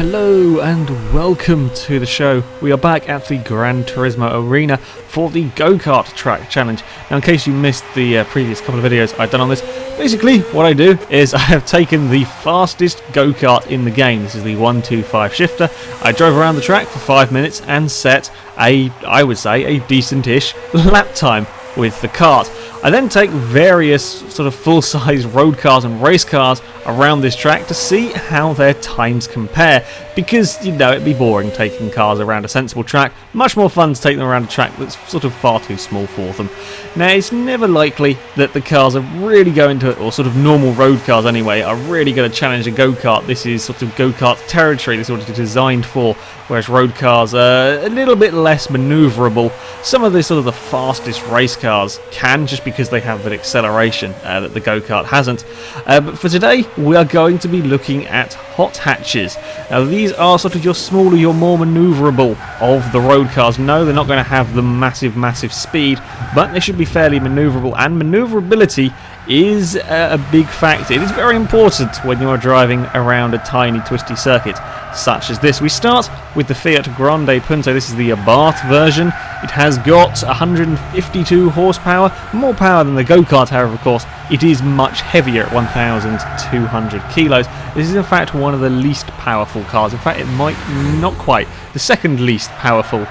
Hello and welcome to the show. We are back at the Gran Turismo arena for the Go-Kart track challenge. Now in case you missed the previous couple of videos I've done on this, basically what I do is I have taken the fastest Go-Kart in the game. This is the 125 shifter. I drove around the track for 5 minutes and set I would say, a decent-ish lap time with the kart. I then take various sort of full-size road cars and race cars around this track to see how their times compare, because you know it'd be boring taking cars around a sensible track. Much more fun to take them around a track that's sort of far too small for them. Now it's never likely that the cars are really going to, or sort of normal road cars anyway, are really going to challenge a go-kart. This is sort of go-kart territory. This is what it's designed for, whereas road cars are a little bit less maneuverable. Some of the sort of the fastest race cars can, just because they have that acceleration that the go-kart hasn't. But for today we are going to be looking at hot hatches. Now these are sort of your smaller, your more maneuverable of the road cars. No, they're not going to have the massive speed, but they should be fairly maneuverable, and maneuverability is a big factor. It is very important when you are driving around a tiny twisty circuit such as this. We start with the Fiat Grande Punto. This is the Abarth version. It has got 152 horsepower, more power than the go-kart, however, of course. It is much heavier at 1,200 kilos. This is in fact one of the least powerful cars. In fact, it might not quite. The second least powerful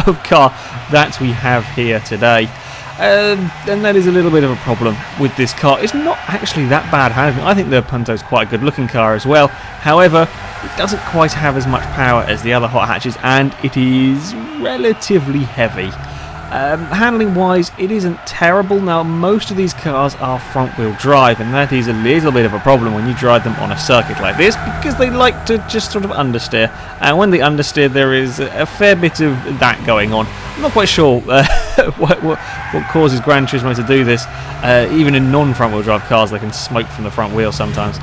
of car that we have here today. And that is a little bit of a problem with this car. It's not actually that bad handling. I think the Punto is quite a good looking car as well. However, it doesn't quite have as much power as the other hot hatches, and it is relatively heavy. Handling wise, it isn't terrible. Now most of these cars are front wheel drive, and that is a little bit of a problem when you drive them on a circuit like this, because they like to just sort of understeer, and when they understeer there is a fair bit of that going on. I'm not quite sure what causes Gran Turismo to do this. Even in non-front wheel drive cars they can smoke from the front wheel sometimes.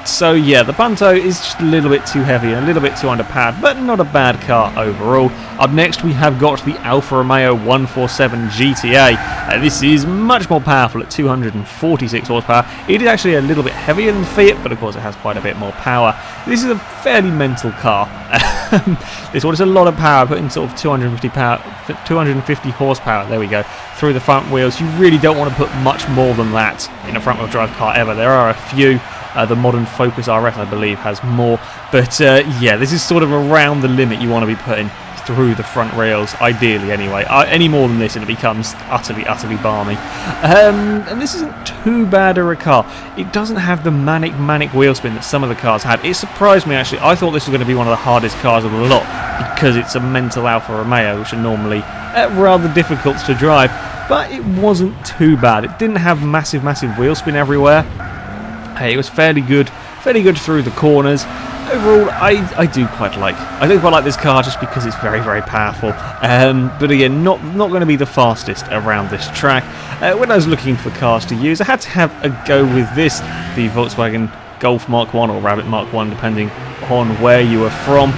So yeah, the Punto is just a little bit too heavy and a little bit too underpowered, but not a bad car overall. Up next we have got the Alfa Romeo 147 GTA. This is much more powerful at 246 horsepower. It is actually a little bit heavier than the Fiat, but of course it has quite a bit more power. This is a fairly mental car. This one is a lot of power, putting sort of 250 horsepower, there we go, through the front wheels. You really don't want to put much more than that in a front wheel drive car ever. There are a few. The modern Focus RS, I believe, has more. But yeah, this is sort of around the limit you want to be putting through the front rails, ideally anyway. Any more than this and it becomes utterly balmy. And this isn't too bad of a car. It doesn't have the manic wheel spin that some of the cars had. It surprised me actually. I thought this was going to be one of the hardest cars of the lot, because it's a mental Alfa Romeo, which are normally rather difficult to drive, but it wasn't too bad. It didn't have massive wheel spin everywhere. Hey, it was fairly good through the corners. Overall, I do quite like this car, just because it's very powerful. But again, not going to be the fastest around this track. When I was looking for cars to use, I had to have a go with this, the Volkswagen Golf Mark 1 or Rabbit Mark 1, depending on where you are from.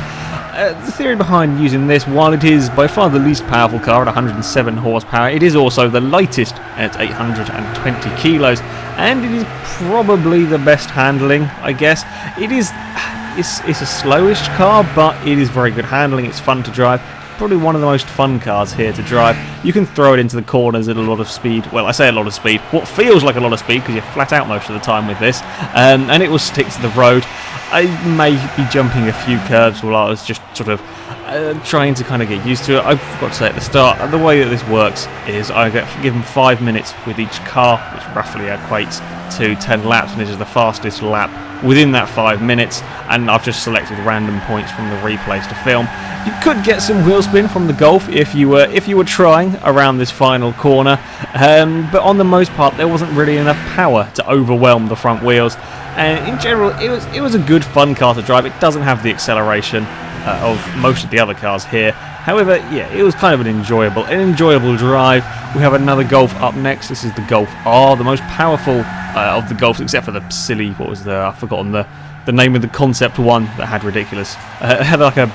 The theory behind using this, while it is by far the least powerful car at 107 horsepower, it is also the lightest at 820 kilos, and it is probably the best handling, I guess. It's a slowish car, but it is very good handling. It's fun to drive. Probably one of the most fun cars here to drive. You can throw it into the corners at a lot of speed. Well, I say a lot of speed. What feels like a lot of speed, because you're flat out most of the time with this. And it will stick to the road. I may be jumping a few curves while I was just sort of trying to kind of get used to it. I forgot to say at the start, the way that this works is I get given 5 minutes with each car, which roughly equates to 10 laps, and this is the fastest lap within that 5 minutes, and I've just selected random points from the replays to film. You could get some wheel spin from the Golf if you were trying around this final corner, but on the most part there wasn't really enough power to overwhelm the front wheels. And in general, it was a good fun car to drive. It doesn't have the acceleration of most of the other cars here. However, yeah, it was kind of an enjoyable drive. We have another Golf up next. This is the Golf R, the most powerful of the Golfs, except for the silly, I've forgotten the the name of the concept one that had ridiculous. It had like a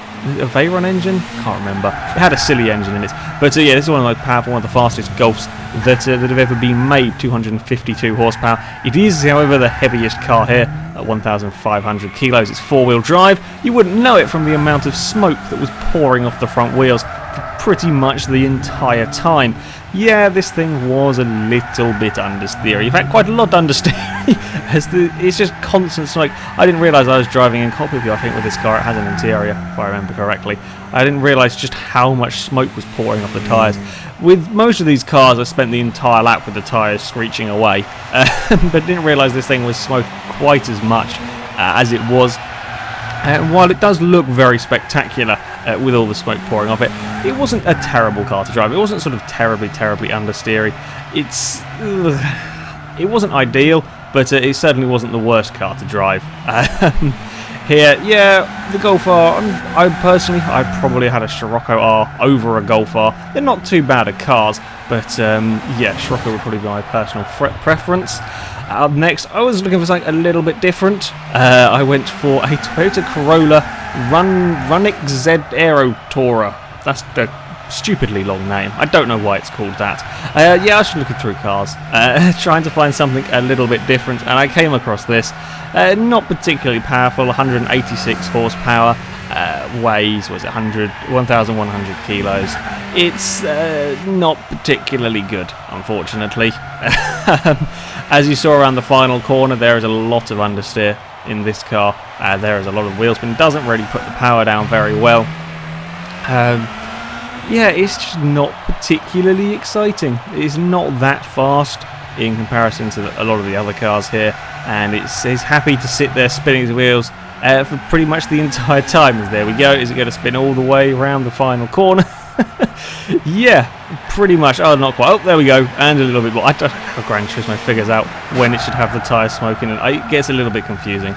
Veyron engine? Can't remember. It had a silly engine in it. But yeah, this is one of the most powerful, one of the fastest Golfs that have ever been made, 252 horsepower. It is, however, the heaviest car here at 1,500 kilos. It's four-wheel drive. You wouldn't know it from the amount of smoke that was pouring off the front wheels for pretty much the entire time. Yeah, this thing was a little bit understeery. In fact, quite a lot understeery. It's just constant smoke. I didn't realise I was driving in cockpit view. I think with this car it has an interior, if I remember correctly. I didn't realise just how much smoke was pouring off the tyres. With most of these cars, I spent the entire lap with the tyres screeching away, but didn't realise this thing was smoked quite as much as it was. And while it does look very spectacular with all the smoke pouring off it, it wasn't a terrible car to drive. It wasn't sort of terribly understeery. It wasn't ideal, but it certainly wasn't the worst car to drive. Here, yeah, the Golf R, I probably had a Scirocco R over a Golf R. They're not too bad at cars, but yeah, Scirocco would probably be my personal preference. Up next, I was looking for something a little bit different. I went for a Toyota Corolla Runnick Z Aero Tourer. That's the stupidly long name. I don't know why it's called that. Yeah, I was looking through cars, trying to find something a little bit different, and I came across this. Not particularly powerful, 186 horsepower, weighs, 1,100 kilos. It's not particularly good, unfortunately. As you saw around the final corner, there is a lot of understeer in this car. There is a lot of wheel spin. Doesn't really put the power down very well. Yeah, it's just not particularly exciting. It's not that fast in comparison to a lot of the other cars here, and it's happy to sit there spinning the wheels for pretty much the entire time. There we go. Is it going to spin all the way around the final corner? Yeah, pretty much. Oh, not quite. Oh, there we go. And a little bit more. I don't know how Gran Turismo figures out when it should have the tyres smoking, and it gets a little bit confusing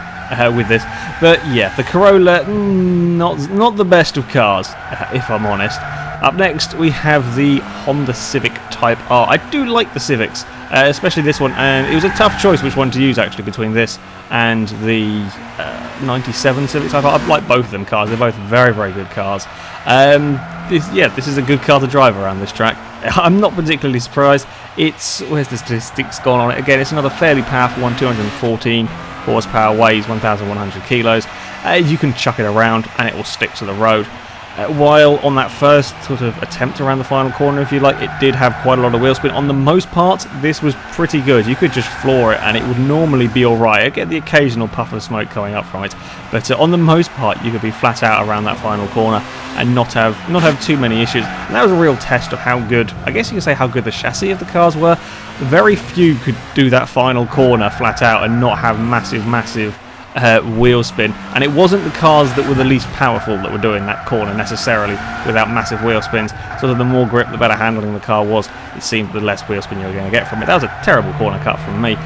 with this. But yeah, the Corolla, not the best of cars, if I'm honest. Up next, we have the Honda Civic Type R. I do like the Civics, especially this one, and it was a tough choice which one to use actually between this and the 97 Civic Type R. I like both of them cars. They're both very, very good cars. This is a good car to drive around this track. I'm not particularly surprised. Where's the statistics gone on it? Again, it's another fairly powerful one, 214 horsepower, weighs 1,100 kilos. You can chuck it around and it will stick to the road. While on that first sort of attempt around the final corner, if you like, it did have quite a lot of wheel spin. On the most part, this was pretty good. You could just floor it and it would normally be alright. I get the occasional puff of smoke coming up from it, but on the most part, you could be flat out around that final corner and not have too many issues. And that was a real test of how good, I guess you could say, how good the chassis of the cars were. Very few could do that final corner flat out and not have massive wheel spin, and it wasn't the cars that were the least powerful that were doing that corner necessarily without massive wheel spins. Sort of the more grip, the better handling the car was, it seemed the less wheel spin you were going to get from it. That was a terrible corner cut from me.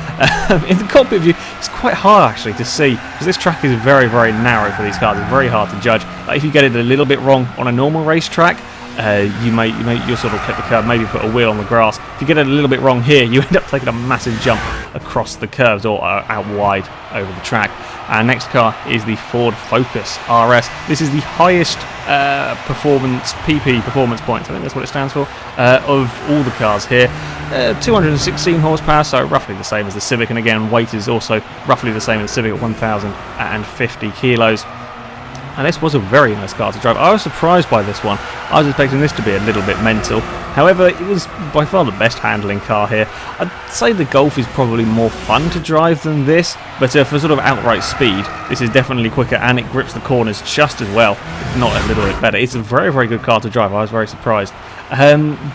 In the cockpit view, it's quite hard actually to see, because this track is very, very narrow for these cars. It's very hard to judge. If you get it a little bit wrong on a normal racetrack, you'll sort of clip the curb, maybe put a wheel on the grass. If you get it a little bit wrong here, you end up taking a massive jump across the curves or out wide over the track. Our next car is the Ford Focus RS. This is the highest PP performance points, I think that's what it stands for, of all the cars here. 216 horsepower, so roughly the same as the Civic, and again, weight is also roughly the same as the Civic at 1,050 kilos. And this was a very nice car to drive. I was surprised by this one. I was expecting this to be a little bit mental. However, it was by far the best handling car here. I'd say the Golf is probably more fun to drive than this, but for sort of outright speed, this is definitely quicker and it grips the corners just as well, if not a little bit better. It's a very, very good car to drive. I was very surprised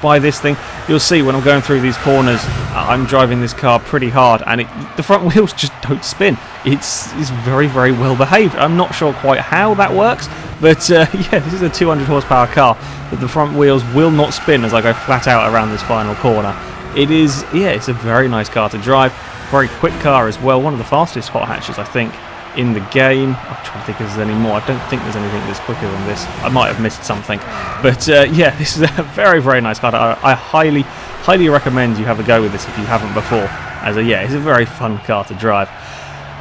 by this thing. You'll see when I'm going through these corners, I'm driving this car pretty hard, and the front wheels just don't spin. It's very, very well behaved. I'm not sure quite how that works, but yeah, this is a 200 horsepower car, but the front wheels will not spin as I go flat out around this final corner. It's a very nice car to drive. Very quick car as well. One of the fastest hot hatches, I think, in the game. I'm trying to think if there's any more. I don't think there's anything that's quicker than this. I might have missed something. But yeah, this is a very, very nice car. I highly recommend you have a go with this if you haven't before. It's a very fun car to drive.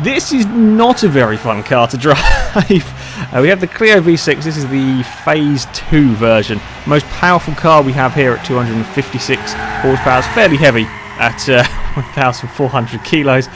This is not a very fun car to drive. We have the Clio V6, this is the Phase 2 version. Most powerful car we have here at 256 horsepower. It's fairly heavy at 1,400 kilos.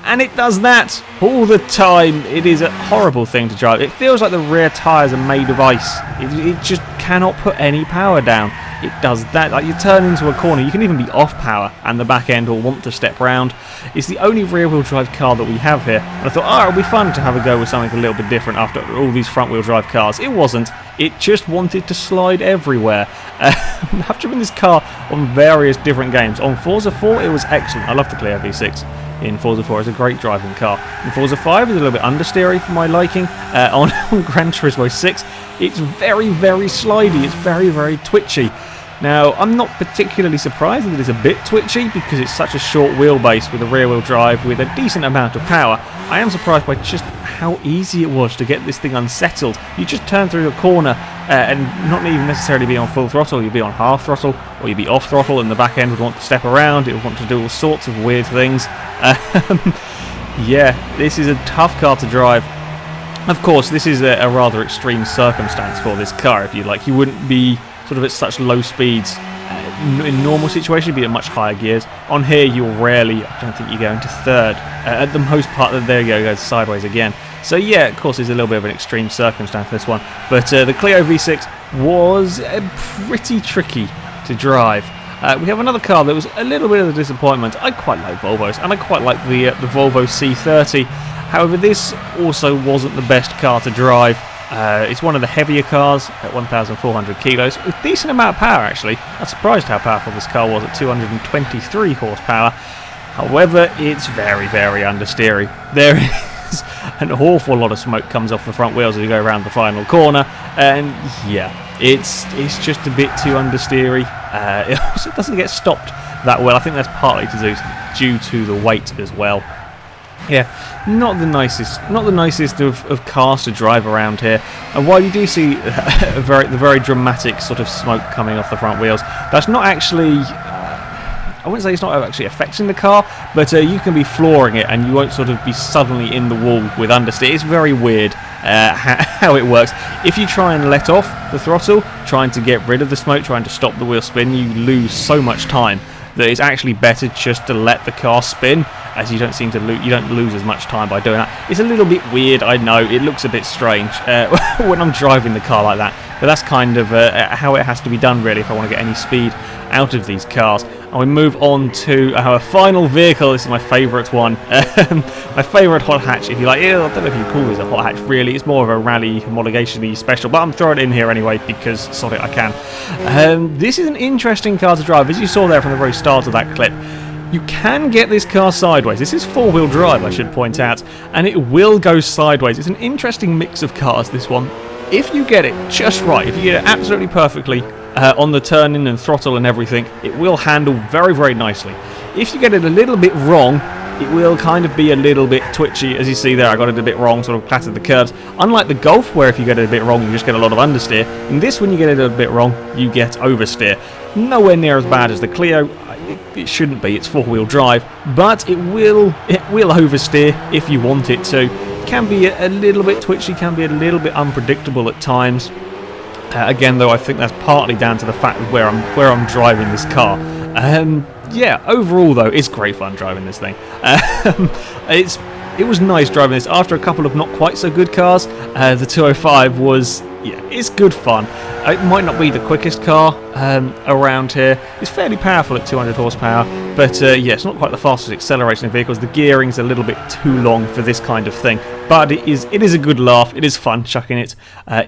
And it does that all the time. It is a horrible thing to drive. It feels like the rear tyres are made of ice. It just cannot put any power down. It does that. Like, you turn into a corner, you can even be off power and the back end will want to step round. It's the only rear wheel drive car that we have here. And I thought, oh, it'll be fun to have a go with something a little bit different after all these front wheel drive cars. It wasn't. It just wanted to slide everywhere. I've driven this car on various different games. On Forza 4 it was excellent. I love the Clio V6. In Forza 4 is a great driving car. In Forza 5 is a little bit understeery for my liking. On Gran Turismo 6 it's very, very slidey. It's very, very twitchy. Now, I'm not particularly surprised that it is a bit twitchy because it's such a short wheelbase with a rear-wheel drive with a decent amount of power. I am surprised by just how easy it was to get this thing unsettled. You just turn through a corner and not even necessarily be on full throttle, you'd be on half throttle or you'd be off throttle and the back end would want to step around, it would want to do all sorts of weird things. Yeah, this is a tough car to drive. Of course, this is a rather extreme circumstance for this car, if you like. You wouldn't be sort of at such low speeds in normal situation, you'd be at much higher gears. On here you'll rarely, I don't think you go into third. At the most part, there you go, goes sideways again. So yeah, of course it's a little bit of an extreme circumstance, this one. But the Clio V6 was pretty tricky to drive. We have another car that was a little bit of a disappointment. I quite like Volvos, and I quite like the Volvo C30. However, this also wasn't the best car to drive. It's one of the heavier cars at 1,400 kilos, with a decent amount of power actually. I'm surprised how powerful this car was at 223 horsepower. However, it's very, very understeery. There is an awful lot of smoke comes off the front wheels as you go around the final corner, and yeah, it's just a bit too understeery. It also doesn't get stopped that well. I think that's partly due to the weight as well. Yeah, not the nicest of cars to drive around here. And while you do see the very dramatic sort of smoke coming off the front wheels, that's not actually, I wouldn't say it's not actually affecting the car, but you can be flooring it and you won't sort of be suddenly in the wall with understeer. It's very weird how it works. If you try and let off the throttle, trying to get rid of the smoke, trying to stop the wheel spin, you lose so much time that it's actually better just to let the car spin, as you don't lose as much time by doing that. It's a little bit weird, I know, it looks a bit strange when I'm driving the car like that, but that's kind of how it has to be done really if I want to get any speed out of these cars. And we move on to our final vehicle. This is my favourite one. My favourite hot hatch, if you like. I don't know if you call this a hot hatch really, it's more of a rally homologation-y special, but I'm throwing it in here anyway because sod it, I can. This is an interesting car to drive, as you saw there from the very start of that clip. You can get this car sideways. This is four-wheel drive, I should point out, and it will go sideways. It's an interesting mix of cars, this one. If you get it just right, if you get it absolutely perfectly on the turning and throttle and everything, it will handle very, very nicely. If you get it a little bit wrong, it will kind of be a little bit twitchy. As you see there, I got it a bit wrong, sort of clattered the curbs. Unlike the Golf, where if you get it a bit wrong, you just get a lot of understeer. In this, when you get it a bit wrong, you get oversteer. Nowhere near as bad as the Clio. It shouldn't be, it's four-wheel drive, but it will oversteer if you want it to. It can be a little bit twitchy, can be a little bit unpredictable at times. Again, though, I think that's partly down to the fact of where I'm driving this car. Yeah, overall though, it's great fun driving this thing. It was nice driving this after a couple of not quite so good cars. The 205 was, yeah, it's good fun. It might not be the quickest car around here. It's fairly powerful at 200 horsepower, but yeah, it's not quite the fastest acceleration of vehicles. The gearing's a little bit too long for this kind of thing, but it is a good laugh. It is fun chucking it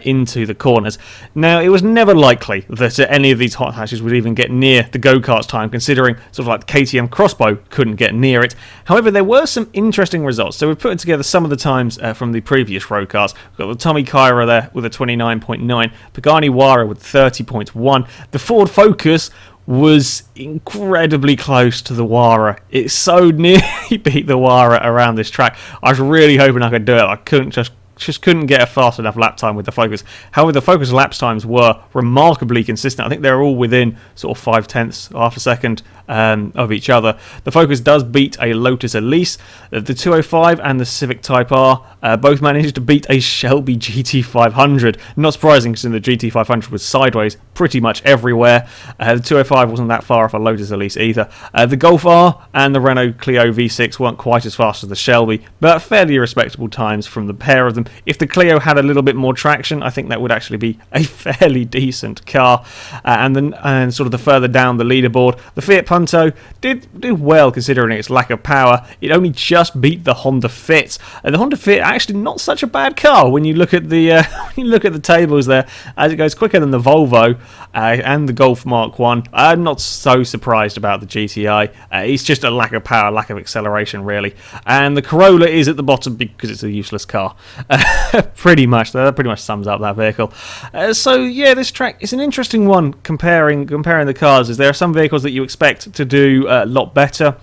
into the corners. Now, it was never likely that any of these hot hatches would even get near the Go-Kart's time, considering sort of like the KTM Crossbow couldn't get near it. However, there were some interesting results. So we've put together some of the times from the previous road cars. We've got the Tommy Kyra there with a 29.9, Pagani Huayra with 30.1. The Ford Focus was incredibly close to the Huayra. It so nearly beat the Huayra around this track. I was really hoping I could do it. I couldn't just just couldn't get a fast enough lap time with the Focus. However, the Focus lap times were remarkably consistent. I think they're all within sort of 0.5, half a second of each other. The Focus does beat a Lotus Elise. The 205 and the Civic Type R both managed to beat a Shelby GT500. Not surprising, because the GT500 was sideways pretty much everywhere. The 205 wasn't that far off a Lotus Elise either. The Golf R and the Renault Clio V6 weren't quite as fast as the Shelby, but fairly respectable times from the pair of them. If the Clio had a little bit more traction, I think that would actually be a fairly decent car. And sort of the further down the leaderboard, the Fiat Punto did well considering its lack of power. It only just beat the Honda Fit. The Honda Fit actually not such a bad car when you look at the when you look at the tables there, as it goes quicker than the Volvo and the Golf Mark 1. I'm not so surprised about the GTI. It's just a lack of power, lack of acceleration really. And the Corolla is at the bottom because it's a useless car. Pretty much. That pretty much sums up that vehicle. So yeah, this track is an interesting one comparing the cars. As there are some vehicles that you expect to do a lot better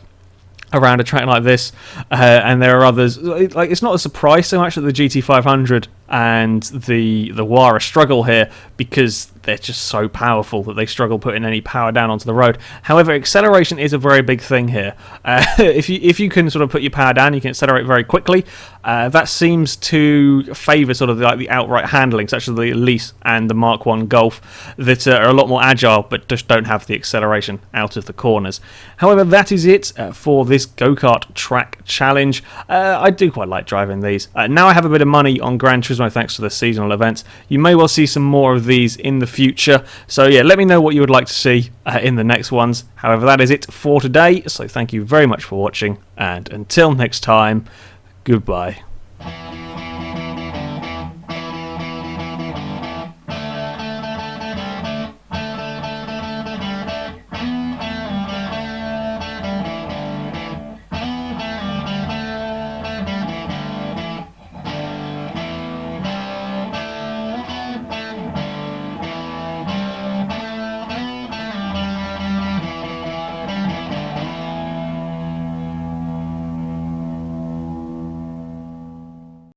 around a track like this, and there are others. Like, it's not a surprise so much that the GT500 and the Wara struggle here, because they're just so powerful that they struggle putting any power down onto the road. However, acceleration is a very big thing here. If you can sort of put your power down, you can accelerate very quickly. That seems to favour sort of the outright handling, such as the Elise and the Mark 1 Golf, that are a lot more agile but just don't have the acceleration out of the corners. However, that is it for this Go-Kart track challenge. I do quite like driving these. Now I have a bit of money on Gran Turismo thanks to the seasonal events. You may well see some more of these in the future. So yeah, let me know what you would like to see in the next ones. However, that is it for today. So thank you very much for watching, and until next time, goodbye.